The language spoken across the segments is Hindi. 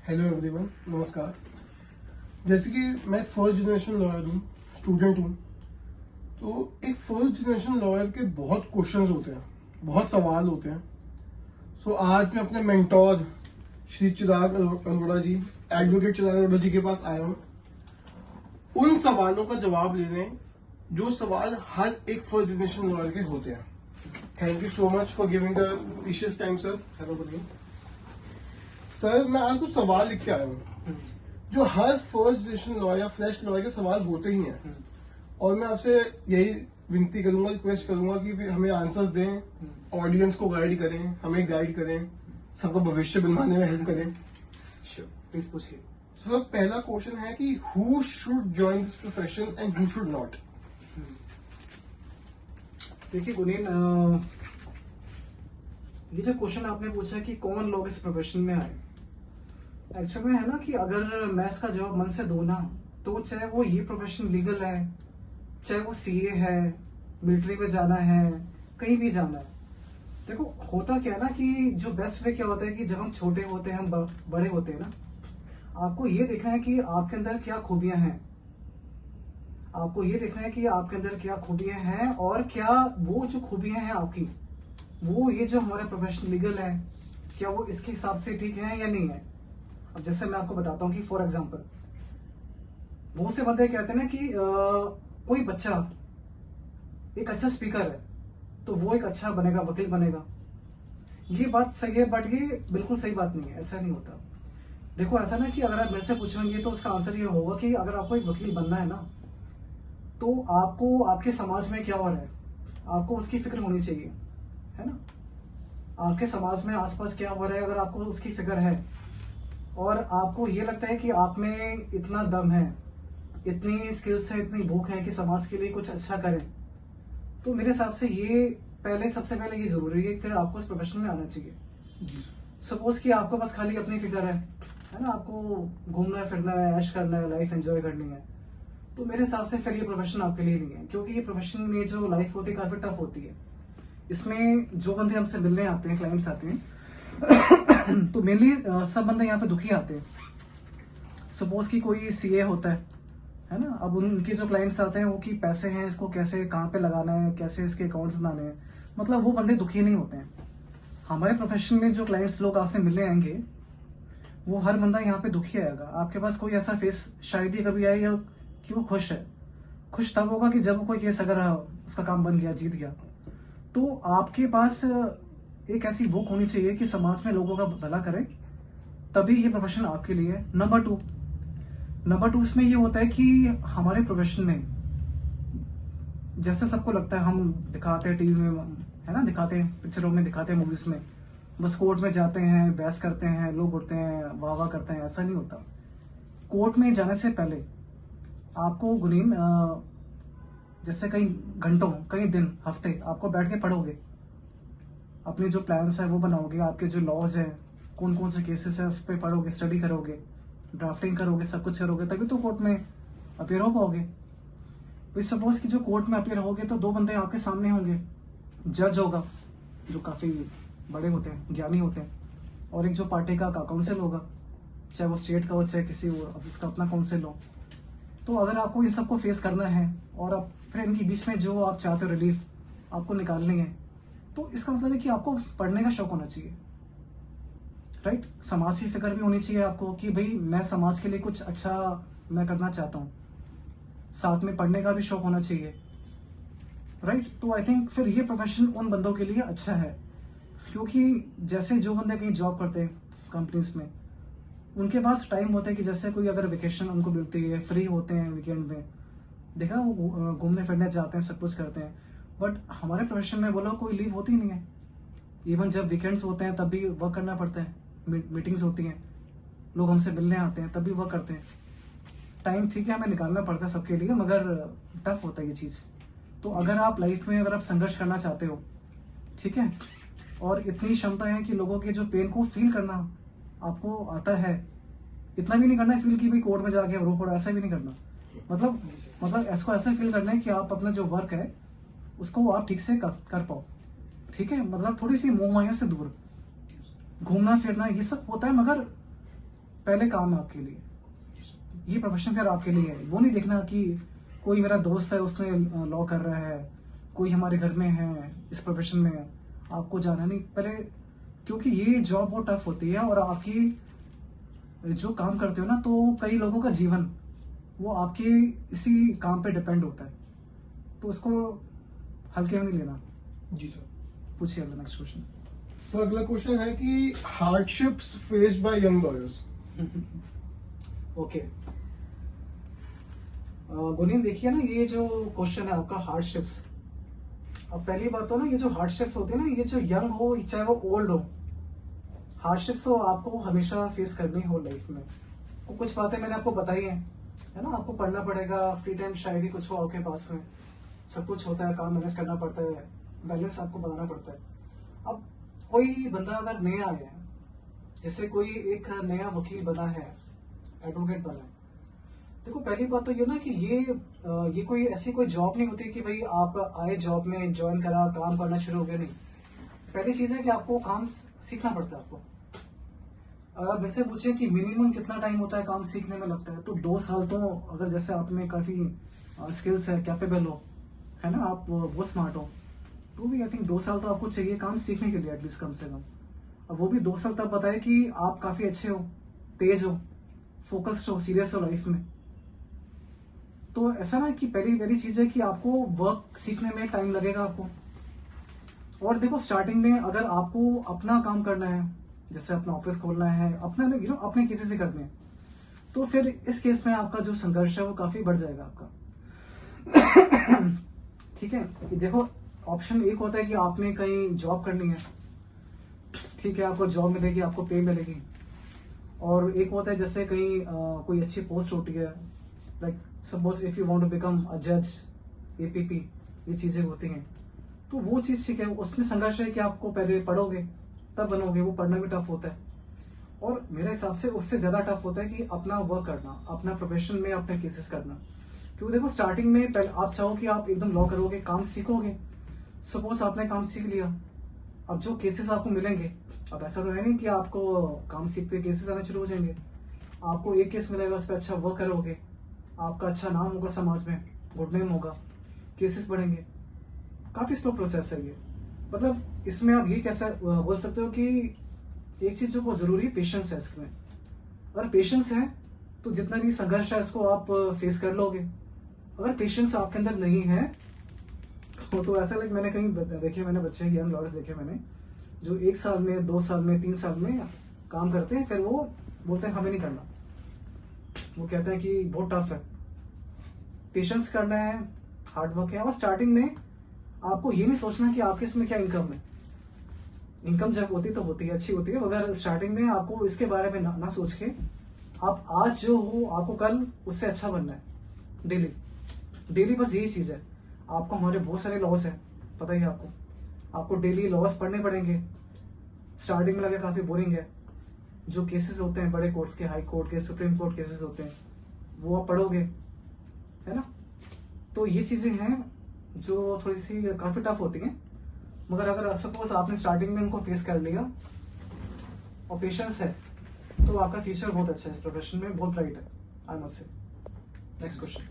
हेलो एवरीवन, नमस्कार। जैसे कि मैं फर्स्ट जनरेशन लॉयर हूँ, स्टूडेंट हूँ, तो एक फर्स्ट जनरेशन लॉयर के बहुत क्वेश्चंस होते हैं, बहुत सवाल होते हैं। सो आज मैं अपने मेंटोर श्री चिराग अरोड़ा जी, एडवोकेट चिराग अरोड़ा जी के पास आया हूँ उन सवालों का जवाब लेने जो सवाल हर एक फर्स्ट जनरेशन लॉयर के होते हैं। Thank you so much for giving the precious time sir. Hello बोलिए सर, मैं आज कुछ सवाल लिख के आया हूँ जो हर फर्स्ट जनरेशन लॉयर या फ्रेश लॉयर के सवाल होते ही हैं, और मैं आपसे यही विनती करूंगा, रिक्वेस्ट करूंगा कि हमें आंसर्स दें, ऑडियंस को गाइड करें, हमें गाइड करें, सबका भविष्य बनवाने में हेल्प करें। प्लीज पूछिए। सर, पहला क्वेश्चन है कि who should join this profession and who should not. देखिए गुनीन, ये जो क्वेश्चन आपने पूछा कि कौन लोग इस प्रोफेशन में आए, एक्चुअल में है ना कि अगर मैं इसका जवाब मन से दूं ना, तो चाहे वो ये प्रोफेशन लीगल है, चाहे वो सीए है, मिलिट्री में जाना है, कहीं भी जाना है। देखो होता क्या है ना कि जो बेस्ट वे क्या होता है कि जब हम छोटे होते हैं, हम बड़े होते हैं ना, आपको ये देखना है कि आपके अंदर क्या खूबियां हैं, आपको ये देखना है कि आपके अंदर क्या खूबियां हैं, और क्या वो जो खूबियां हैं आपकी, वो ये जो हमारा प्रोफेशन लीगल है, क्या वो इसके हिसाब से ठीक है या नहीं है। अब जैसे मैं आपको बताता हूँ कि फॉर एग्जांपल, बहुत से बंदे कहते हैं ना कि कोई बच्चा एक अच्छा स्पीकर है तो वो एक अच्छा बनेगा, वकील बनेगा। ये बात सही है, बट ये बिल्कुल सही बात नहीं है, ऐसा नहीं होता। देखो ऐसा ना कि अगर आप मेरे से पूछेंगे तो उसका आंसर ये होगा कि अगर आपको एक वकील बनना है ना, तो आपको आपके समाज में क्या हो रहा है, आपको उसकी फिक्र होनी चाहिए, है ना। आपके समाज में आसपास क्या हो रहा है, अगर आपको उसकी फिक्र है और आपको ये लगता है कि आप में इतना दम है, इतनी स्किल्स है, इतनी भूख है कि समाज के लिए कुछ अच्छा करें, तो मेरे हिसाब से ये सबसे पहले ये जरूरी है, फिर आपको इस प्रोफेशन में आना चाहिए। सपोज कि आपको बस खाली अपनी फिक्र है ना, आपको घूमना फिरना है, ऐश करना है, लाइफ एंजॉय करनी है, तो मेरे हिसाब से फिर ये प्रोफेशन आपके लिए नहीं है। क्योंकि ये प्रोफेशन में जो लाइफ होती है काफी टफ होती है। इसमें जो बंदे हमसे मिलने आते हैं, क्लाइंट्स आते हैं तो मेनली सब बंदे यहाँ पे दुखी आते हैं। सपोज कि कोई सीए होता है ना, अब उनके जो क्लाइंट्स आते हैं वो कि पैसे हैं, इसको कैसे कहाँ पे लगाना है, कैसे इसके अकाउंट्स बनाने हैं, मतलब वो बंदे दुखी नहीं होते हैं। हमारे प्रोफेशन में जो क्लाइंट्स लोग आपसे मिलने आएंगे, वो हर बंदा यहाँ पे दुखी आएगा। आपके पास कोई ऐसा फेस शायद ही कभी आएगा कि वो खुश है। खुश तब होगा कि जब कोई केस अगर उसका काम बन गया, जीत गया। तो आपके पास एक ऐसी भूख होनी चाहिए कि समाज में लोगों का भला करे, तभी ये प्रोफेशन आपके लिए है। नंबर टू इसमें ये होता है कि हमारे प्रोफेशन में जैसे सबको लगता है, हम दिखाते हैं टीवी में, है ना, दिखाते हैं पिक्चरों में, दिखाते हैं मूवीज में, बस कोर्ट में जाते हैं, बहस करते हैं, लोग उठते हैं, वाह वाह करते हैं। ऐसा नहीं होता। कोर्ट में जाने से पहले आपको गुनीन जैसे कई घंटों, कई दिन, हफ्ते आपको बैठ के पढ़ोगे, अपने जो प्लान्स है वो बनाओगे, आपके जो लॉज है, कौन कौन से केसेस है उस पर पढ़ोगे, स्टडी करोगे, ड्राफ्टिंग करोगे, सब कुछ करोगे, तभी तो कोर्ट में अपियर हो पाओगे। तो सपोज कि जो कोर्ट में अपियर होगे तो दो बंदे आपके सामने होंगे, जज होगा जो काफी बड़े होते हैं, ज्ञानी होते हैं, और एक जो पार्टी का काउंसिल होगा, चाहे वो स्टेट का हो, चाहे किसी उसका अपना काउंसिल हो। तो अगर आपको इन सबको फेस करना है और आप फिर इनके बीच में जो आप चाहते हो रिलीफ आपको निकालनी है, तो इसका मतलब है कि आपको पढ़ने का शौक होना चाहिए, राइट। समाज की फिक्र भी होनी चाहिए आपको कि भाई मैं समाज के लिए कुछ अच्छा मैं करना चाहता हूँ, साथ में पढ़ने का भी शौक होना चाहिए, राइट। तो आई थिंक फिर ये प्रोफेशन उन बंदों के लिए अच्छा है। क्योंकि जैसे जो बंदे कहीं जॉब करते हैं कंपनीज में, उनके पास टाइम होता है कि जैसे कोई अगर वेकेशन उनको मिलती है, फ्री होते हैं वीकेंड में, देखा वो घूमने फिरने जाते हैं, सब कुछ करते हैं। बट हमारे प्रोफेशन में बोलो कोई लीव होती ही नहीं है। इवन जब वीकेंड्स होते हैं तब भी वर्क करना पड़ता है, मीटिंग्स होती हैं, लोग हमसे मिलने आते हैं, तब भी वर्क करते हैं। टाइम ठीक है हमें निकालना पड़ता है सबके लिए, मगर टफ होता है ये चीज़। तो अगर आप लाइफ में अगर आप संघर्ष करना चाहते हो, ठीक है, और इतनी क्षमता है कि लोगों के जो पेन को फील करना आपको आता है, इतना भी नहीं करना है फील कि भाई कोर्ट में जाके रो पड़ो, ऐसा भी नहीं करना। मतलब इसको ऐसा फील करना है कि आप अपना जो वर्क है उसको आप ठीक से कर पाओ, ठीक है। मतलब थोड़ी सी मोह माया से दूर, घूमना फिरना ये सब होता है, मगर पहले काम है आपके लिए, ये प्रोफेशन फिर आपके लिए है। वो नहीं देखना कि कोई मेरा दोस्त है उसने लॉ कर रहा है, कोई हमारे घर में है इस प्रोफेशन में, आपको जाना नहीं पहले, क्योंकि ये जॉब बहुत टफ होती है और आपकी जो काम करते हो ना, तो कई लोगों का जीवन वो आपके इसी काम पे डिपेंड होता है, तो उसको हल्के में नहीं लेना। जी सर। पूछिए अगला नेक्स्ट क्वेश्चन। सर अगला क्वेश्चन है कि hardships faced by young lawyers. Okay गुनीन, देखिए ना, ये जो क्वेश्चन है आपका हार्डशिप्स, अब पहली बात तो ना, ये जो हार्डशिप्स होती है ना, ये जो यंग हो चाहे वो ओल्ड हो, हार्डशिप्स तो आपको हमेशा फेस करनी हो लाइफ में। कुछ बातें मैंने आपको बताई है ना, आपको पढ़ना पड़ेगा, फ्री टाइम शायद ही कुछ हो आपके पास में, सब कुछ होता है, काम मैनेज करना पड़ता है, बैलेंस आपको बनाना पड़ता है। अब कोई बंदा अगर नया आया है, जैसे कोई एक नया वकील बना है, एडवोकेट बना है, देखो पहली बात तो ये ना कि ये कोई ऐसी कोई जॉब नहीं होती कि भाई आप आए जॉब में, ज्वाइन करा, काम करना शुरू हो गया, नहीं। पहली चीज है कि आपको काम सीखना पड़ता है आपको। अगर आप मुझसे पूछे कि मिनिमम कितना टाइम होता है काम सीखने में लगता है, तो 2 साल तो, अगर जैसे आप में काफी स्किल्स है, कैपेबल हो, है ना, आप वो स्मार्ट हो, तो भी आई थिंक 2 साल तो आपको चाहिए काम सीखने के लिए एटलीस्ट, कम से कम। अब वो भी 2 साल तब बताए कि आप काफी अच्छे हो, तेज हो, फोकस्ड हो, सीरियस हो लाइफ में। तो ऐसा ना कि पहली चीज है कि आपको वर्क सीखने में टाइम लगेगा आपको। और देखो स्टार्टिंग में अगर आपको अपना काम करना है, जैसे अपना ऑफिस खोलना है, अपना अपने किसी से करने हैं, तो फिर इस केस में आपका जो संघर्ष है वो काफी बढ़ जाएगा आपका। ठीक है, देखो ऑप्शन एक होता है कि आपने कहीं जॉब करनी है, ठीक है, आपको जॉब मिलेगी, आपको पे मिलेगी। और एक होता है जैसे कहीं कोई अच्छी पोस्ट होती है, like suppose if you want to become a जज, एपीपी, ये चीजें होती हैं, तो वो चीज ठीक है, उसमें संघर्ष है कि आपको पहले पढ़ोगे तब बनोगे, वो पढ़ना भी टफ होता है। और मेरे हिसाब से उससे ज्यादा टफ होता है कि अपना वर्क करना, अपना प्रोफेशन में अपने केसेस करना। क्योंकि देखो स्टार्टिंग में पहले आप चाहो कि आप एकदम लॉ करोगे, काम सीखोगे, सपोज आपने काम सीख लिया, अब जो केसेस आपको मिलेंगे, अब ऐसा तो है नहीं कि आपको काम सीखते केसेस आने शुरू हो जाएंगे। आपको एक केस मिलेगा, उस पर अच्छा वर्क करोगे, आपका अच्छा नाम होगा समाज में, गुड नेम होगा, केसेस बढ़ेंगे। काफी स्लो प्रोसेस है ये। मतलब इसमें आप ये कैसा बोल सकते हो कि एक चीज जो बहुत जरूरी है, पेशेंस है इसमें। अगर पेशेंस है तो जितना भी संघर्ष है इसको आप फेस कर लोगे। अगर पेशेंस आपके अंदर नहीं है तो ऐसा लाइक मैंने कहीं देखे, मैंने बच्चे यंग लॉयर्स देखे मैंने, जो 1 साल में, 2 साल में, 3 साल में काम करते हैं, फिर वो बोलते हैं हमें नहीं करना। वो कहते हैं कि बहुत टफ है, पेशेंस करना है, हार्ड वर्क है। और स्टार्टिंग में आपको ये नहीं सोचना कि आपके इसमें क्या इनकम है। इनकम जब होती तो होती है, अच्छी होती है, मगर स्टार्टिंग में आपको इसके बारे में ना सोच के, आप आज जो हो आपको कल उससे अच्छा बनना है। डेली डेली बस यही चीज है। आपको हमारे बहुत सारे लॉस है, पता ही है आपको डेली लॉस पढ़ने पड़ेंगे। स्टार्टिंग में लगे काफी बोरिंग है, जो केसेस होते हैं बड़े कोर्ट्स के, हाई कोर्ट के, सुप्रीम कोर्ट केसेस होते हैं, वो आप पढ़ोगे, है ना। तो ये चीजें हैं जो थोड़ी सी काफी टफ होती हैं, मगर अगर सपोज आपने स्टार्टिंग में उनको फेस कर लिया और पेशेंस है, तो आपका फ्यूचर बहुत अच्छा है इस प्रोफेशन में, बहुत ब्राइट है, I must say. Next question.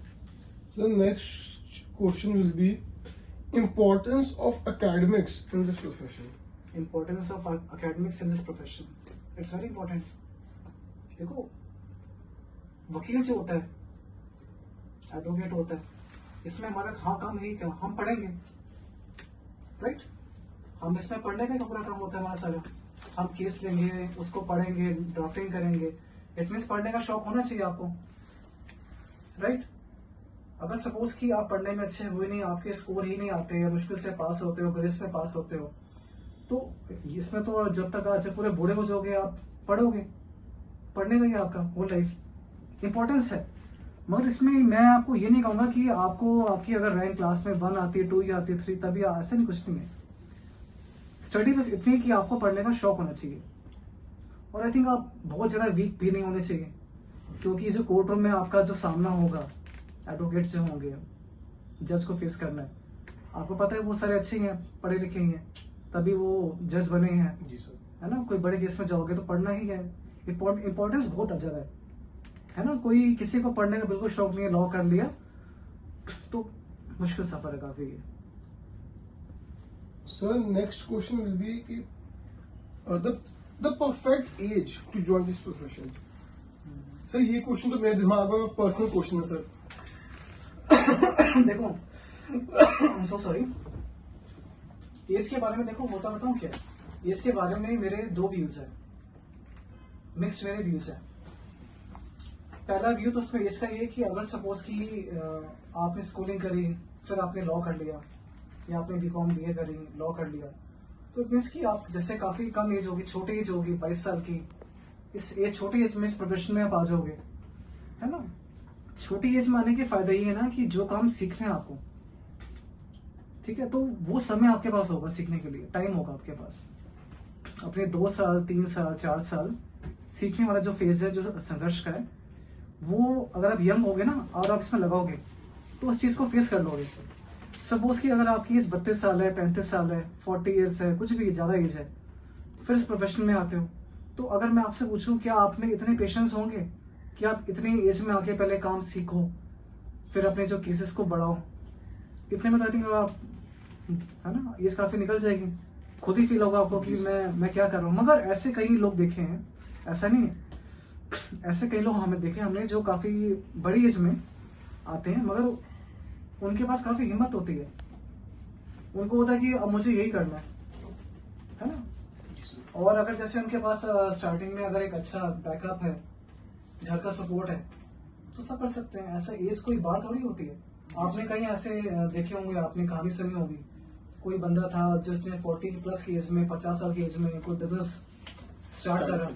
Sir next question will B importance of academics in this profession. Importance of academics in this profession. It's very important. देखो वकील जो होता है, एडवोकेट होता है, इसमें हमारा काम यही क्या, हम पढ़ेंगे, राइट। हम इसमें पढ़ने का पूरा काम होता है हमारा सारा। हम केस लेंगे, उसको पढ़ेंगे, ड्राफ्टिंग करेंगे। इट मीन्स पढ़ने का शौक होना चाहिए आपको, राइट। अगर सपोज कि आप पढ़ने में अच्छे हुए नहीं, आपके स्कोर ही नहीं आते, या मुश्किल से पास होते हो, ग्रेस में पास होते हो, तो इसमें तो जब तक आज पूरे बूढ़े हो जाओगे आप पढ़ोगे, पढ़ने में ही आपका होल लाइफ इंपॉर्टेंस है। मगर इसमें मैं आपको ये नहीं कहूंगा कि आपको आपकी अगर रैंक क्लास में 1 आती है, 2 या आती है, 3, तभी ऐसा नहीं, कुछ नहीं है। स्टडी बस इतनी कि आपको पढ़ने का शौक होना चाहिए। और आई थिंक आप बहुत ज्यादा वीक भी नहीं होने चाहिए, क्योंकि जो कोर्ट रूम में आपका जो सामना होगा, एडवोकेट जो होंगे, जज को फेस करना है, आपको पता है वो सारे अच्छे हैं, पढ़े लिखे ही हैं, तभी वो जज बने हैं, जी सर, है ना। कोई बड़े केस में जाओगे तो पढ़ना ही है, इम्पोर्टेंस बहुत ज्यादा है ना। कोई किसी को पढ़ने का बिल्कुल शौक नहीं है, लॉ कर लिया तो मुश्किल सफर है काफी ये। Sir next question will be कि the perfect age to join this profession. Sir ये क्वेश्चन तो मेरे दिमाग में पर्सनल क्वेश्चन है सर। देखो सो सॉरी, एज के बारे में देखो होता बताऊं क्या, एज के बारे में मेरे दो व्यूज है, मिक्स्ड मेरे व्यूज है। पहला व्यू तो उसमें एज का ये कि अगर सपोज कि आपने स्कूलिंग करी, फिर आपने लॉ कर लिया, या आपने बीकॉम बीए करी, लॉ कर लिया, तो इट मीन्स कि आप जैसे काफी कम एज होगी, छोटी एज होगी 22 साल की, इस एज छोटी एज में इस प्रोफेशन में आप आ जाओगे, है ना। छोटी एज में आने के फायदा ये है ना कि जो काम सीखना है आपको, ठीक है, तो वो समय आपके पास होगा सीखने के लिए, टाइम होगा आपके पास। अपने 2 साल 3 साल 4 साल सीखने वाला जो फेज है, जो संघर्ष का है, वो अगर आप यंग होगे ना और आप इसमें लगाओगे तो उस चीज को फेस कर लोगे। सपोज कि अगर आपकी एज 32 साल है, 35 साल है, 40 ईयर्स है, कुछ भी ज्यादा एज है, फिर इस प्रोफेशन में आते हो, तो अगर मैं आपसे पूछूं क्या आप में इतने पेशेंस होंगे कि आप इतनी एज में आके पहले काम सीखो, फिर अपने जो केसेस को बढ़ाओ, इतने में तो आई थिंक आप, है ना, एज काफी निकल जाएगी, खुद ही फील होगा आपको कि मैं क्या कर रहा हूँ। मगर ऐसे कई लोग देखे हैं, ऐसा नहीं है, ऐसे कई लोग हमें देखे हमने जो काफी बड़ी एज में आते हैं, मगर उनके पास काफी हिम्मत होती है, उनको होता है कि अब मुझे यही करना है ना। और अगर जैसे उनके पास स्टार्टिंग में अगर एक अच्छा बैकअप है, घर का सपोर्ट है, तो सब कर सकते हैं। ऐसा एज कोई बात थोड़ी होती है। आपने कहीं ऐसे देखे होंगे, आपने कहानी सुनी होगी, कोई बंदा था जिसने 40 प्लस की एज में, 50 साल की एज में कोई बिजनेस स्टार्ट करा,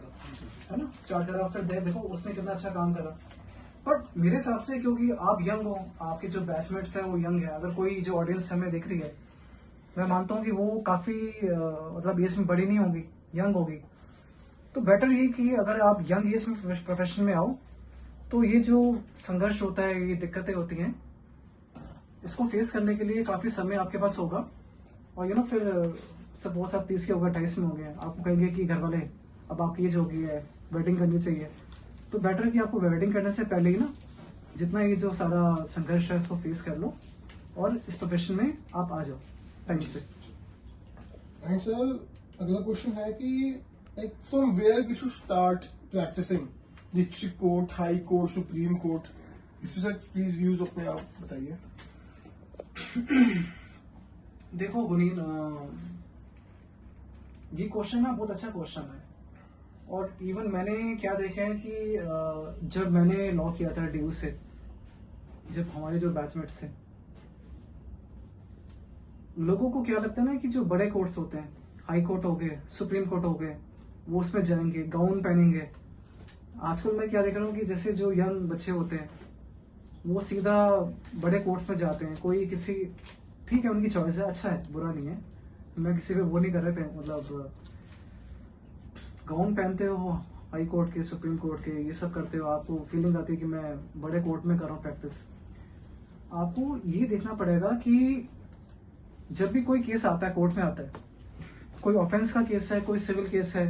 है ना, स्टार्ट करा, फिर देखो उसने कितना अच्छा काम करा। बट मेरे हिसाब से क्योंकि आप यंग हो, आपके जो बैचमेट्स हैं वो यंग है, अगर कोई जो ऑडियंस हमें देख रही है, मैं मानता हूँ कि वो काफी मतलब एज में बड़ी नहीं होगी, यंग होगी, तो बेटर ये कि अगर आप यंग एज में प्रोफेशन में आओ तो ये जो संघर्ष होता है, ये दिक्कतें होती हैं, इसको फेस करने के लिए काफी समय आपके पास होगा। और फिर सपोज आप 30 के हो गए, 28 में हो गए, आपको कहेंगे कि घर वाले अब आपकी एज हो गई है, वेडिंग करनी चाहिए, तो बेटर है कि आपको वेडिंग करने से पहले ही ना जितना ये जो सारा संघर्ष है इसको फेस कर लो और इस प्रोफेशन में आप आ जाओ टाइम से। एंड सर अगला क्वेश्चन है कि like from where we should start practicing district court, high court, supreme court, इस पे सर प्लीज व्यूज अपने आप बताइए। देखो गुनीन, ये क्वेश्चन ना बहुत अच्छा क्वेश्चन है, और इवन मैंने क्या देखा है कि जब मैंने लॉ किया था ड्यू से, जब हमारे जो बैचमेट्स थे, लोगों को क्या लगता है ना कि जो बड़े कोर्ट्स होते हैं, हाई कोर्ट हो गए, सुप्रीम कोर्ट हो गए, वो उसमें जाएंगे, गाउन पहनेंगे। आजकल मैं क्या देख रहा हूँ कि जैसे जो यंग बच्चे होते हैं वो सीधा बड़े कोर्ट्स में जाते हैं, कोई किसी, ठीक है उनकी चॉइस है, अच्छा है, बुरा नहीं है, मैं किसी पे वो नहीं कर रहे थे, मतलब गाउन पहनते हो हाई कोर्ट के, सुप्रीम कोर्ट के, ये सब करते हो, आपको फीलिंग आती है कि मैं बड़े कोर्ट में कर रहा हूँ प्रैक्टिस। आपको ये देखना पड़ेगा कि जब भी कोई केस आता है, कोर्ट में आता है, कोई ऑफेंस का केस है, कोई सिविल केस है,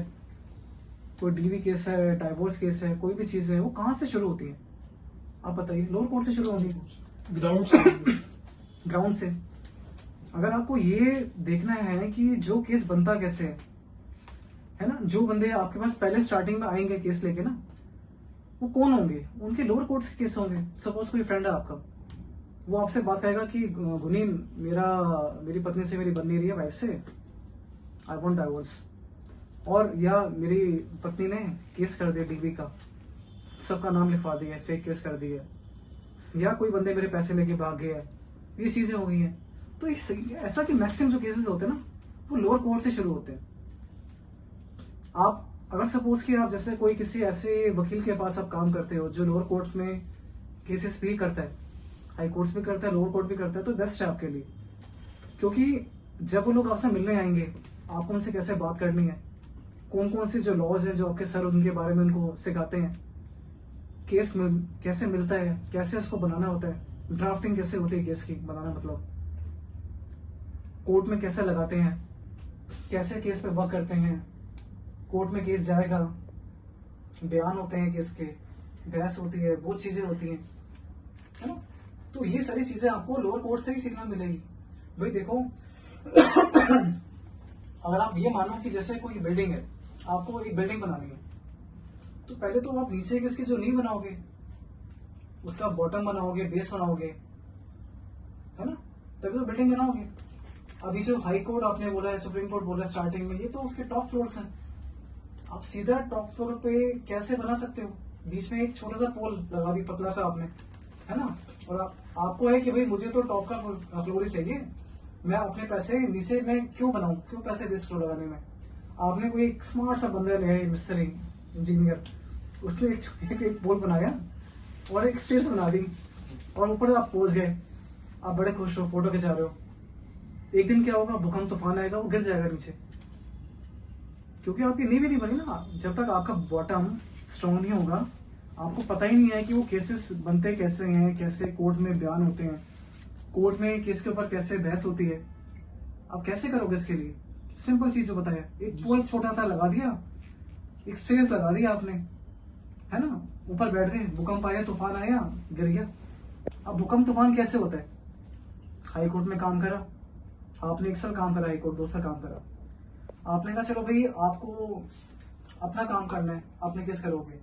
कोई डीवी केस है, डाइवोर्स केस है, कोई भी चीज है, वो कहाँ से शुरू होती है आप बताइए? लोअर कोर्ट से शुरू होगी, ग्राउंड से। अगर आपको ये देखना है कि जो केस बनता कैसे है ना, जो बंदे आपके पास पहले स्टार्टिंग में आएंगे केस लेके ना, वो कौन होंगे? उनके लोअर कोर्ट के केस होंगे। सपोज कोई फ्रेंड है आपका, वो आपसे बात करेगा कि गुनीन मेरी पत्नी से मेरी बन नहीं रही है, वाइफ से, आई वांट डाइवोर्स, और या मेरी पत्नी ने केस कर दिया डीवी का, सबका नाम लिखवा दिया, फेक केस कर दिया, या कोई बंदे मेरे पैसे लेके भाग गए हैं, ये चीजें हो गई हैं। तो ऐसा कि मैक्सिमम जो केसेस होते हैं ना वो लोअर कोर्ट से शुरू होते हैं। आप अगर सपोज कि आप जैसे कोई किसी ऐसे वकील के पास आप काम करते हो जो लोअर कोर्ट में केसेस भी करता है, हाई कोर्ट भी करता है, लोअर कोर्ट भी करता है, तो बेस्ट है आपके लिए, क्योंकि जब वो लोग आपसे मिलने आएंगे, आपको उनसे कैसे बात करनी है, कौन कौन से जो लॉज है जो आपके सर उनके बारे में उनको सिखाते हैं, केस कैसे मिलता है, कैसे उसको बनाना होता है, ड्राफ्टिंग कैसे होती है केस की बनाना, मतलब कोर्ट में कैसे लगाते हैं, कैसे केस पे वर्क करते हैं, कोर्ट में केस जाएगा, बयान होते हैं केस के, बहस होती है, बहुत चीजें होती हैं, है ना। तो ये सारी चीजें आपको लोअर कोर्ट से ही सीखना मिलेगी। भाई देखो अगर आप ये मानो कि जैसे कोई बिल्डिंग है, आपको एक बिल्डिंग बनानी है, तो पहले तो आप नीचे की उसकी जो नींव बनाओगे, उसका बॉटम बनाओगे, बेस बनाओगे, है ना, तभी तो बिल्डिंग बनाओगे। अभी जो हाई कोर्ट आपने बोला है, सुप्रीम कोर्ट बोला है स्टार्टिंग में, ये तो उसके टॉप फ्लोर्स हैं। आप सीधा टॉप फ्लोर पे कैसे बना सकते हो? बीच में एक छोटा सा पोल लगा दी पतला सा आपने, है ना, और आपको है कि भाई मुझे तो टॉप का फ्लोर ही चाहिए, मैं अपने पैसे नीचे में क्यों बनाऊं, क्यों पैसे वेस्ट करो लगाने में। आपने कोई एक स्मार्ट सा बंदा लिया है, मिस्त्री इंजीनियर, उसने एक पोल बनाया और एक स्टेयर्स बना दी और ऊपर आप पहुंच गए, आप बड़े खुश हो, फोटो खिंचा रहे हो। एक दिन क्या होगा, भूकंप तूफान आएगा, वो गिर जाएगा नीचे, क्योंकि आपकी नींव ही नहीं बनी ना। जब तक आपका बॉटम स्ट्रॉन्ग नहीं होगा, आपको पता ही नहीं है कि वो केसेस बनते कैसे हैं, कैसे कोर्ट में बयान होते हैं, कोर्ट में केस के ऊपर कैसे बहस होती है। आप कैसे करोगे इसके लिए? सिंपल चीज जो बताया, एक पोल छोटा सा लगा दिया, एक स्टेज लगा दिया आपने, है ना, ऊपर बैठ गए, भूकंप आया, तूफान आया, गिर गया। अब भूकंप तूफान कैसे होता है? हाई कोर्ट में काम करा आपने, 1 साल काम करा, हाई कोर्ट 2 साल काम करा, आपने कहा चलो भाई आपको अपना काम करना है, आपने केस करोगे।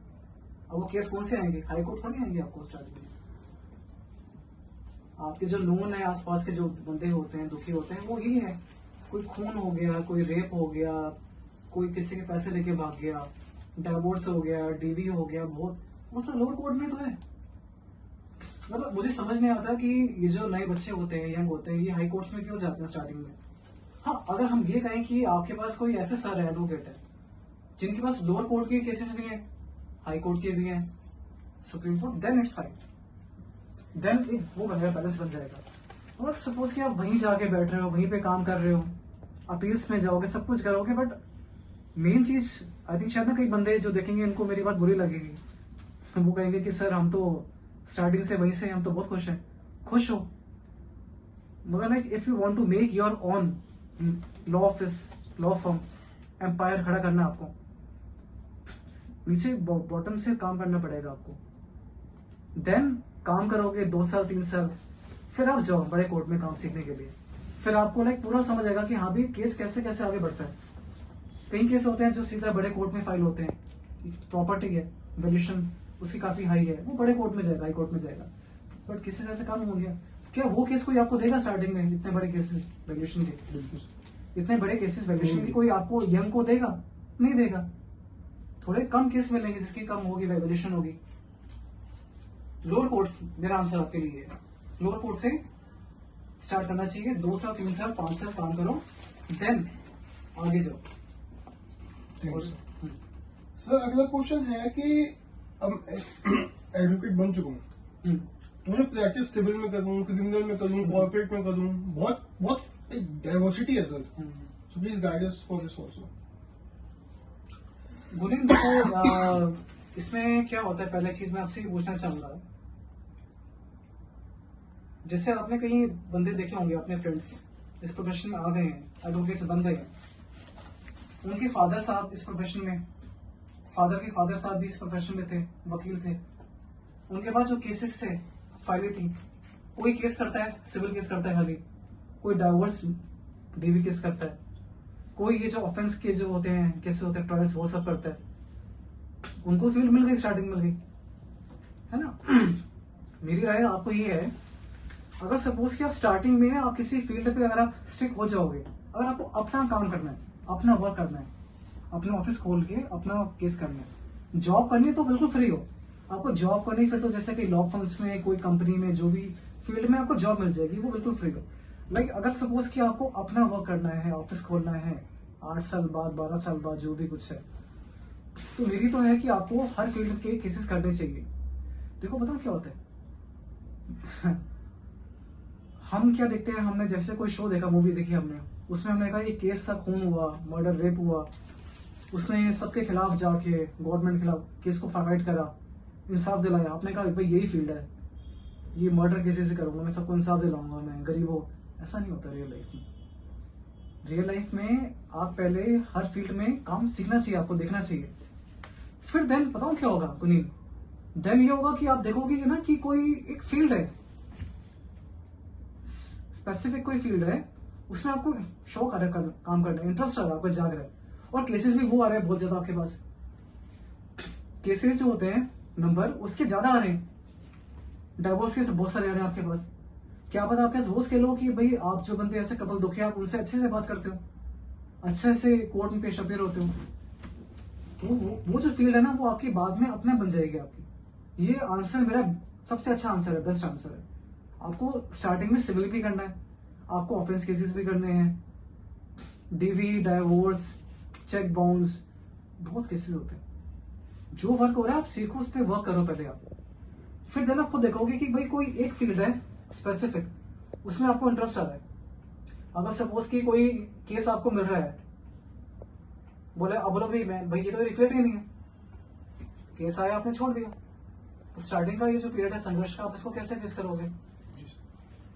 अब वो केस कौन से आएंगे? हाई कोर्ट थोड़ी आएंगे आपको स्टार्टिंग में। आपके जो नोन है, आसपास के जो बंदे होते हैं, दुखी होते हैं, वो ही है। कोई खून हो गया, कोई रेप हो गया, कोई किसी के पैसे लेके भाग गया, डिवोर्स हो गया, डीवी हो गया, बहुत वो सब लोअर कोर्ट में तो है। मतलब मुझे समझ नहीं आता कि ये जो नए बच्चे होते हैं, यंग होते हैं, ये हाई कोर्ट्स में क्यों जाते हैं स्टार्टिंग में। हाँ, अगर हम ये कहें कि आपके पास कोई ऐसे सारे एडवोकेट है जिनके पास लोअर कोर्ट के केसेस भी हैं, हाई कोर्ट के भी हैं, supreme court, then it's fine, then एक वो बनेगा, बैलेंस बन जाएगा। और सपोज कि आप वहीं जाके बैठ रहे हो, वहीं पे काम कर रहे हो, अपील्स में जाओगे, सब कुछ करोगे, बट मेन चीज आई थिंक शायद ना कई बंदे जो देखेंगे इनको मेरी बात बुरी लगेगी, वो कहेंगे कि सर हम तो स्टार्टिंग से वहीं से, हम तो बहुत खुश हैं। खुश हो, मगर like if you want to make your own law office, law firm, empire खड़ा करना है आपको, नीचे बॉटम से काम करना पड़ेगा आपको। देन काम करोगे 2 साल 3 साल, फिर आप जाओ बड़े कोर्ट में काम सीखने के लिए। फिर आपको लाइक पूरा समझ आएगा कि हाँ भी केस कैसे कैसे आगे बढ़ता है। कई केस होते हैं जो सीधा बड़े कोर्ट में फाइल होते हैं, प्रॉपर्टी है, वैल्यूएशन उसकी काफी हाई है, वो बड़े कोर्ट में जाएगा, हाई कोर्ट में जाएगा, बट केसेस ऐसे कम हो गया। क्या वो केस कोई आपको देगा स्टार्टिंग में? इतने बड़े केसेस वैल्यूएशन के, इतने बड़े केसेस वैल्यूएशन के कोई आपको यंग को देगा? नहीं देगा। थोड़े कम केस मिलेंगे जिसकी कम होगी वैल्यूएशन होगी। लोअर कोर्ट्स, मेरा आंसर आपके लिए है, लोअर कोर्ट से स्टार्ट करना चाहिए। 2 साल 3 साल 5 साल काम करो, देन आगे जाओ। सर अगला क्वेश्चन है कि अब एडवोकेट बन चुका हूँ, तो मुझे प्रैक्टिस सिविल में करूँ, क्रिमिनल में करूँ, कॉर्पोरेट में करूँ, बहुत बहुत एक डाइवर्सिटी है sir, so please guide us for this also. गुनीन देखो, इसमें क्या होता है, पहले चीज मैं आपसे ये पूछना चाहूंगा, जैसे आपने कई बंदे देखे होंगे अपने फ्रेंड्स इस प्रोफेशन में आ गए हैं, एडवोकेट्स बन गए हैं, उनके फादर साहब इस प्रोफेशन में, फादर के फादर साहब भी इस प्रोफेशन में थे, वकील थे, उनके पास जो केसेस थे, फाइलें थी, कोई केस करता है, सिविल केस करता है खाली, कोई डाइवोर्स डीवी केस करता है, कोई ये जो ऑफेंस के जो होते हैं केसेस होते हैं, ट्रायल्स, वो सब करता है। उनको फील्ड मिल गई, स्टार्टिंग मिल गई, है ना। मेरी राय आपको ये है, अगर सपोज कि आप स्टार्टिंग में आप किसी फील्ड पे अगर आप स्टिक हो जाओगे, अगर आपको अपना काम करना है, अपना वर्क करना है, अपना ऑफिस खोल के अपना केस करना है, जॉब करनी है तो बिल्कुल फ्री हो। आपको जॉब करनी फिर तो जैसे कि लॉ फर्म्स में, कोई कंपनी में, जो भी फील्ड में आपको जॉब मिल जाएगी, वो बिल्कुल फ्री हो। लाइक अगर सपोज कि आपको अपना वर्क करना है, ऑफिस खोलना है 8 साल बाद, 12 साल बाद, जो भी कुछ है, तो मेरी तो है कि आपको हर फील्ड के केसेस करने चाहिए। देखो बताओ क्या होता है हम क्या देखते हैं, हमने जैसे कोई शो देखा, मूवी देखी हमने, उसमें हमने कहा ये केस था, खून हुआ, मर्डर, रेप हुआ, उसने सबके खिलाफ जाके गवर्नमेंट के खिलाफ केस को फाइट करा, इंसाफ दिलाया। आपने कहा भाई यही फील्ड है, ये मर्डर केसेस से करूंगा, मैं सबको इंसाफ दिलाऊंगा, मैं गरीब हो। ऐसा नहीं होता रियल लाइफ में। रियल लाइफ में आप पहले हर फील्ड में काम सीखना चाहिए, आपको देखना चाहिए, फिर देन बताऊं क्या होगा कुनील, देन ये होगा कि आप देखोगे ना कि कोई एक फील्ड है, स्पेसिफिक कोई फील्ड है, उसमें आपको शौक आ रहा है काम करने, इंटरेस्ट आ रहा है, आपको जाग रहा है, और केसेस भी वो आ रहे हैं बहुत ज्यादा आपके पास। केसेस जो होते हैं नंबर उसके ज्यादा आ रहे हैं, डाइवोर्स केस बहुत सारे आ रहे हैं आपके पास। क्या पता आपके पास वो स्किल हो कि भाई आप जो बंदे ऐसे कपल दुखी आप उनसे अच्छे से बात करते हो, अच्छे से कोर्ट में पेश अपेयर होते हो, वो जो फील्ड है ना वो आपकी बाद में अपना बन जाएगी आपकी। ये आंसर मेरा सबसे अच्छा आंसर है, बेस्ट आंसर है। आपको स्टार्टिंग में सिविल भी करना है, आपको ऑफेंस केसेस भी करने हैं, डीवी, डाइवोर्स, चेक बाउंस, बहुत केसेस होते हैं। जो वर्क हो रहा है आप सीखो, उस पर वर्क करो पहले आप, फिर देन आपको देखोगे कि भाई कोई एक फील्ड है स्पेसिफिक, उसमें आपको इंटरेस्ट आ रहा है। अगर सपोज कि कोई केस आपको मिल रहा है, बोले अब बोलो भाई ये तो मेरी फील्ड ही नहीं है, केस आया आपने छोड़ दिया, तो स्टार्टिंग का ये जो पीरियड है संघर्ष का, आप इसको कैसे फेस करोगे?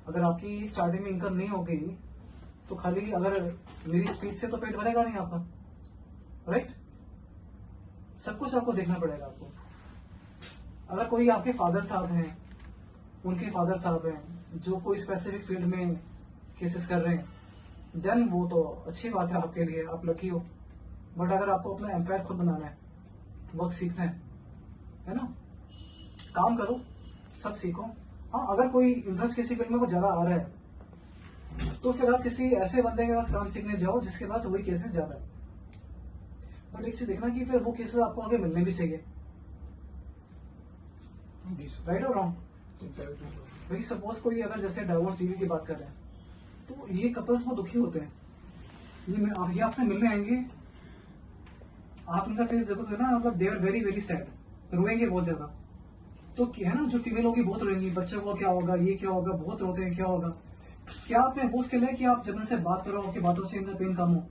अगर आपकी स्टार्टिंग में इनकम नहीं हो गई तो खाली अगर मेरी स्पीच से तो पेट भरेगा नहीं आपका, राइट? सब कुछ आपको देखना पड़ेगा आपको। अगर कोई आपके फादर साहब हैं, उनके फादर साहब हैं जो कोई स्पेसिफिक फील्ड में केसेस कर रहे हैं, देन वो तो अच्छी बात है आपके लिए, आप लकी हो। बट अगर आपको अपना एम्पायर खुद बनाना है, वर्क सीखना है ना, काम करो, सब सीखो। हाँ, अगर कोई इंटरेस्ट किसी फील्ड में को ज्यादा आ रहा है तो फिर आप किसी ऐसे बंदे के पास काम सीखने जाओ जिसके पास वही केसेस ज्यादा है। बट एक चीज देखना कि फिर वो केसेस आपको आगे मिलने भी चाहिए, राइट और रॉन्ग? भाई सपोज कोई अगर जैसे डाइवोर्स डीवी की बात कर रहे हैं, तो ये कपल्स बहुत दुखी होते हैं, ये आपसे मिलने आएंगे, आप उनका फेस देखोगे ना, मतलब they are very very sad, रोएंगे बहुत ज्यादा। तो क्या है ना, जो फीमेल होगी बहुत रोएंगी, बच्चे को क्या होगा, ये क्या होगा, बहुत रोते हैं, क्या होगा। क्या आप में वो स्किल है कि आप जब उनसे बात करो, आपकी बातों से इनका पेन कम हो?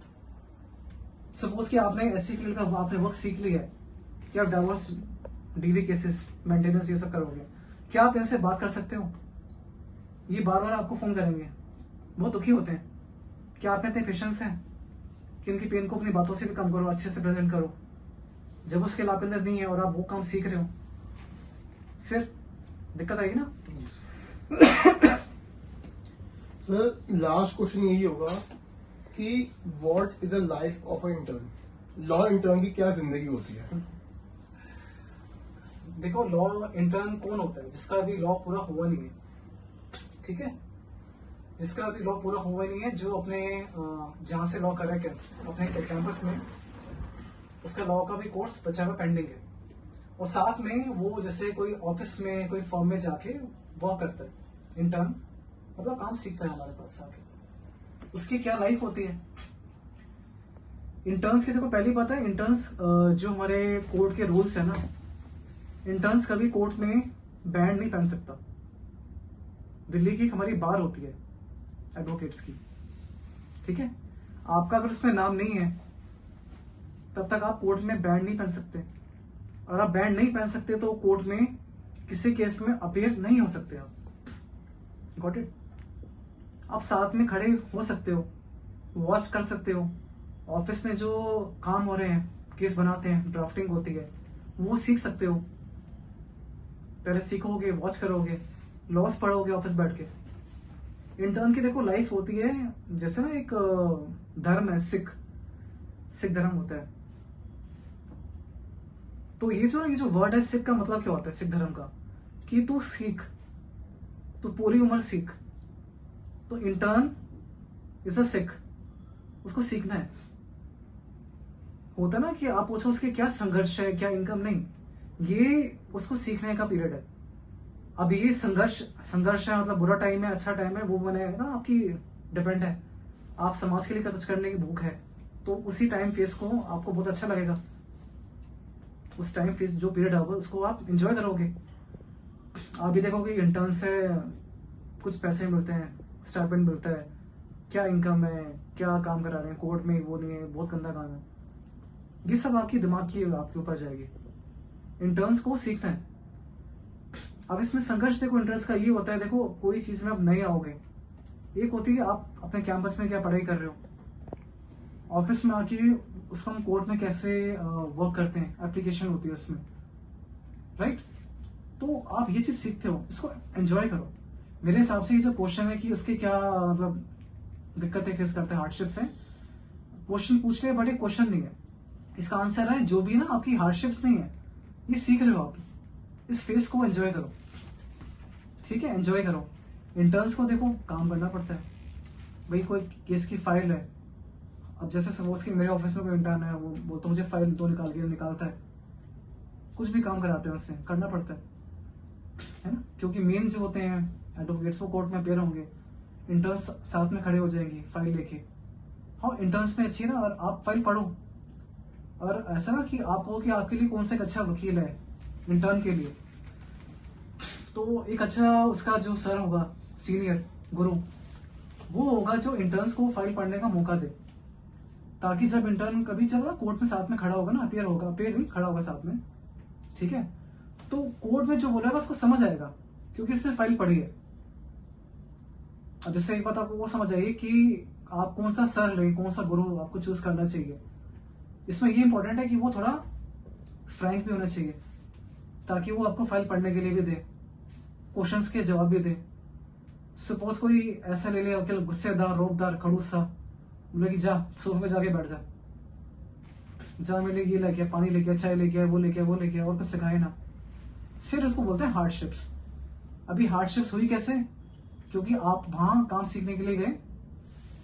सपोज कि आपने ऐसी फील्ड का आपने वर्क सीख लिया है कि आप डाइवोर्स डीवी केसेस, मेंटेनेंस, ये सब करोगे, क्या आप इनसे बात कर सकते हो? ये बार बार आपको फोन करेंगे, बहुत दुखी होते हैं। क्या आप में इतने पेशेंस हैं कि उनकी पेन को अपनी बातों से भी कम करो, अच्छे से प्रेजेंट करो? जब उसके आप अंदर नहीं है और आप वो काम सीख रहे हो, फिर दिक्कत आएगी ना। सर लास्ट क्वेश्चन यही होगा कि what is a life of a intern? Law intern की क्या जिंदगी होती है? देखो, लॉ इंटर्न कौन होता है? जिसका अभी लॉ पूरा हुआ नहीं है, ठीक है, जिसका अभी लॉ पूरा हुआ नहीं है, जो अपने जहां से लॉ कर रहा है अपने कैंपस में, उसका लॉ का भी कोर्स बचा हुआ पेंडिंग है, और साथ में वो जैसे कोई ऑफिस में, कोई फर्म में जाके वर्क करता है, इंटर्न मतलब काम सीखता है हमारे पास आके। उसकी क्या लाइफ होती है इंटर्न्स की? देखो, पहली बात है, इंटर्न्स जो हमारे कोर्ट के रूल्स है ना, इंटर्न्स कभी कोर्ट में बैंड नहीं पहन सकता। दिल्ली की हमारी बार होती है एडवोकेट्स की, ठीक है, आपका अगर उसमें नाम नहीं है तब तक आप कोर्ट में बैंड नहीं पहन सकते। और आप बैंड नहीं पहन सकते तो कोर्ट में किसी केस में अपेयर नहीं हो सकते आप, गॉट इट? आप साथ में खड़े हो सकते हो, वॉच कर सकते हो, ऑफिस में जो काम हो रहे हैं, केस बनाते हैं, ड्राफ्टिंग होती है, वो सीख सकते हो। पहले सीखोगे, वॉच करोगे, लॉस पढ़ोगे ऑफिस बैठ के। इंटर्न की देखो लाइफ होती है जैसे ना एक धर्म है, सिख धर्म होता है। तो ये जो वर्ड है सिख का मतलब क्या होता है सिख धर्म का? कि तू सीख, तू पूरी उम्र सीख। तो इंटर्न इज अ सिख, उसको सीखना है। होता ना कि आप पूछो उसके क्या संघर्ष है, क्या इनकम, नहीं, ये उसको सीखने का पीरियड है। अब ये संघर्ष है, मतलब बुरा टाइम है, अच्छा टाइम है, वो मैंने ना आपकी डिपेंड है। आप समाज के लिए कुछ करने की भूख है तो उसी टाइम फेस को आपको बहुत अच्छा लगेगा, उस टाइम फेस जो पीरियड होगा उसको आप एंजॉय करोगे। आप भी देखोगे इंटर्न से कुछ पैसे मिलते हैं, स्टाइपेंड मिलता है, क्या इनकम है, क्या काम करा रहे हैं कोर्ट में, वो नहीं है, बहुत गंदा काम है। ये सब आपकी दिमाग की आपके ऊपर जाएगी। इंटर्न्स को सीखना है। अब इसमें संघर्ष देखो इंटर्न्स का ये होता है, देखो कोई चीज में आप नहीं आओगे, एक होती है आप अपने कैंपस में क्या पढ़ाई कर रहे हो, ऑफिस में आके उसको हम कोर्ट में कैसे वर्क करते हैं, एप्लीकेशन होती है उसमें, राइट? तो आप ये चीज सीखते हो, इसको एंजॉय करो। मेरे हिसाब से ये जो क्वेश्चन है कि उसके क्या मतलब दिक्कतें फेस करते हैं, हार्डशिप्स हैं, क्वेश्चन पूछ रहे हैं, बट ये क्वेश्चन नहीं है, इसका आंसर है जो भी ना आपकी हार्डशिप्स नहीं है, ये सीख रहे हो आप, इस फेस को एंजॉय करो, ठीक है? एंजॉय करो। इंटर्न्स को देखो काम करना पड़ता है भाई, कोई केस की फाइल है, अब जैसे सपोज कि मेरे ऑफिस में कोई इंटर्न है, वो तो मुझे फाइल दो निकालता है, कुछ भी काम कराते हैं उससे, करना पड़ता है ना? क्योंकि मेन जो होते हैं एडवोकेट्स वो कोर्ट में अपेयर होंगे, इंटर्न्स साथ में खड़े हो जाएंगे फाइल लेके। हाँ, इंटर्न्स में अच्छी ना, और आप फाइल पढ़ो, और ऐसा ना कि आप कहो कि आपके लिए कौन सा एक अच्छा वकील है इंटर्न के लिए, तो एक अच्छा उसका जो सर होगा, सीनियर गुरु, वो होगा जो इंटर्न्स को फाइल पढ़ने का मौका दे, ताकि जब इंटर्न कभी जब ना कोर्ट में साथ में खड़ा होगा ना, अपेयर नहीं खड़ा होगा साथ में, ठीक है, तो कोर्ट में जो बोलेगा उसको समझ आएगा, क्योंकि इसने फाइल पढ़ी है। अब इससे एक बात आपको वो समझ आएगी कि आप कौन सा सर ले, कौन सा गुरु आपको चूज करना चाहिए। इसमें ये इंपॉर्टेंट है कि वो थोड़ा फ्रैंक भी होना चाहिए, ताकि वो आपको फाइल पढ़ने के लिए भी दे, क्वेश्चंस के जवाब भी दे। सपोज कोई ऐसा ले ले वकील, गुस्सेदार, रोबदार, खड़ूस सा, बोले कि जा सोफे पे जाके बैठ जा मेरे ये लेके पानी लेके, चाय लेके, वो लेके और कुछ सिखाए ना, फिर उसको बोलते हैं हार्डशिप्स। अभी हार्डशिप्स हुई कैसे? क्योंकि आप वहां काम सीखने के लिए गए,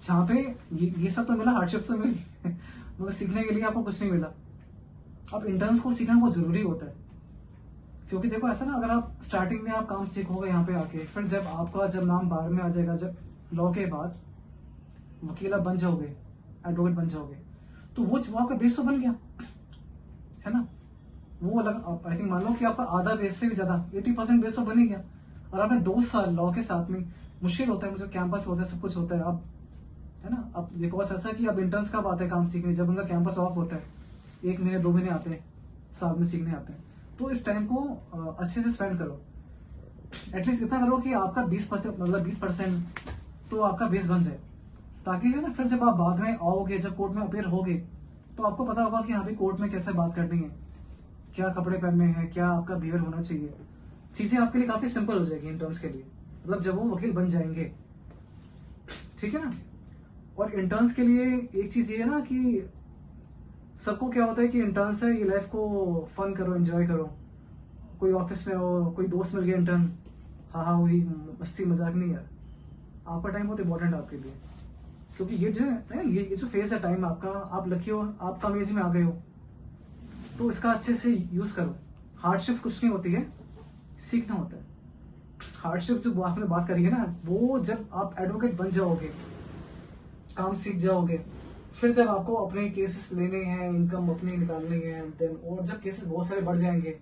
जहाँ पे ये सब तो मिला, हार्डशिप्स तो मिली मगर सीखने के लिए आपको कुछ नहीं मिला। अब इंटर्न्स को सीखना बहुत जरूरी होता है, क्योंकि देखो ऐसा ना, अगर आप स्टार्टिंग में आप काम सीखोगे यहाँ पे आके, फिर जब नाम बार में आ जाएगा, जब लॉ के बाद वकील आप बन जाओगे, एडवोकेट बन जाओगे, तो वो आपका बेस तो बन गया है ना। वो अलग, आई थिंक मान लो कि आपका आधा बेस से भी ज्यादा 80% बेस तो बन ही गया, और आपने 2 साल लॉ के साथ में, मुश्किल होता है, मुझे कैंपस होता है, सब कुछ होता है, अब है ना। अब देखो बस ऐसा कि अब इंटर्न्स कब आते हैं काम सीखने, जब उनका कैंपस ऑफ होता है, 1 महीने 2 महीने आते हैं, साल में सीखने आते हैं। तो इस टाइम को अच्छे से स्पेंड करो, एटलीस्ट इतना करो कि आपका 20% मतलब 20% तो आपका बेस बन जाए, ताकि ना फिर जब आप बाद में आओगे, जब कोर्ट में अपेयर होगे, तो आपको पता होगा कि हाँ भाई कोर्ट में कैसे बात करनी है, क्या कपड़े पहनने हैं, क्या आपका बिहेवियर होना चाहिए। चीजें आपके लिए काफी सिंपल हो जाएगी इंटर्न्स के लिए, मतलब जब वो वकील बन जाएंगे, ठीक है ना। और इंटर्न्स के लिए एक चीज ये है ना कि सबको क्या होता है कि इंटर्न्स है, ये लाइफ को फन करो, एंजॉय करो। कोई ऑफिस में हो, कोई दोस्त मिल गया इंटर्न, हाँ हुई मस्ती मजाक, नहीं यार, आपका टाइम बहुत इंपॉर्टेंट है आपके लिए, क्योंकि ये जो है ये जो फेज है टाइम आपका, आप लकी हो, आप कम एज में आ गए हो, तो इसका अच्छे से यूज करो। हार्डशिप्स कुछ नहीं होती है, सीखना होता है। हार्डशिप्स जो आपने बात करी है ना, वो जब आप एडवोकेट बन जाओगे, काम सीख जाओगे, फिर जब आपको अपने केसेस लेने हैं, इनकम अपनी निकालनी है, देन और जब केसेस बहुत सारे बढ़ जाएंगे,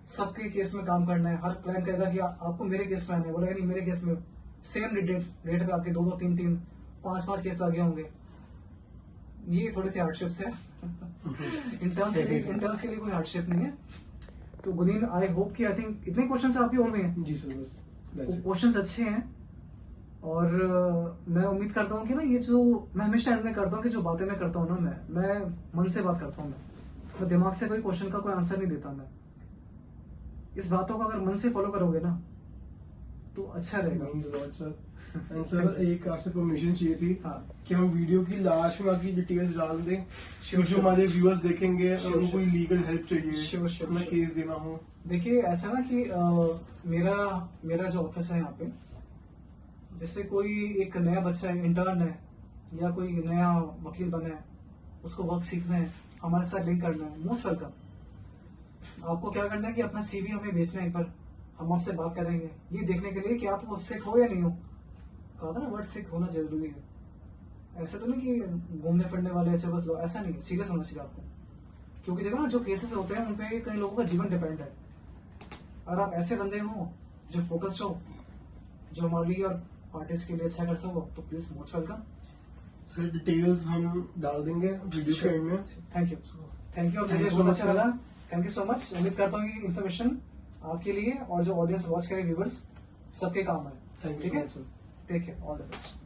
सबके केस में काम करना है, हर क्लाइंट कहेगा कि आपको मेरे केस में आना है, बोलेगा नहीं मेरे केस में, सेम रेट पे आपके 2 3 5 केस लगे होंगे। ये थोड़ी सी हार्डशिप्स है इंटर्न्स के लिए कोई हार्डशिप नहीं है। तो गुनीन, आई होप कि आई थिंक इतने क्वेश्चंस आपके और में हैं। जी सर, बस क्वेश्चंस अच्छे हैं, और मैं उम्मीद करता हूँ कि ना ये जो मैं हमेशा एंड में करता हूँ कि जो बातें मैं करता हूँ ना, मैं मन से बात करता हूँ, मैं दिमाग से कोई क्वेश्चन का कोई आंसर नहीं देता। मैं इस बातों को अगर मन से फॉलो करोगे ना तो अच्छा रहेगा। एंड सर एक आपसे परमिशन चाहिए थी, हाँ, कि हम वीडियो की लास्ट में आपकी डिटेल्स डाल दें, Sure, जो हमारे व्यूअर्स देखेंगे और Sure, उनको कोई लीगल हेल्प चाहिए, Sure, अपना केस देना हो। देखिए ऐसा ना कि मेरा जो ऑफिस है यहाँ पे, जैसे कोई एक नया बच्चा है, इंटर्न है, या कोई नया वकील बना है, उसको वर्क सीखना है, हमारे साथ लिंक करना है, मोस्ट वेलकम। आपको क्या करना है कि अपना सीवी हमें भेजना है, एक बार हम आपसे बात करेंगे, ये देखने के लिए कि आप सिक हो या नहीं हो। कहा था ना, वर्ड सिक होना जरूरी है। ऐसे तो नहीं कि घूमने फिरने वाले अच्छा बस लो, ऐसा नहीं है, सीरियस होना चाहिए आपको। क्योंकि देखो ना, जो केसेस होते हैं उनपे कई लोगों का जीवन डिपेंड है, और आप ऐसे बंदे हो जो फोकस्ड हो, जो हमारे लिए और पार्टीज के लिए अच्छा कर सको, तो प्लीज मोस्ट वेलकम। फिर डिटेल्स हम डाल देंगे वीडियो के एंड में। थैंक यू, और मुझे बहुत अच्छा लगा। Thank you so much. उम्मीद करता हूँ कि इन्फॉर्मेशन आपके लिए और जो ऑडियंस वॉच करे, व्यूवर्स, सबके काम है। थैंक ठीक यू है, sir. Take care, all the best.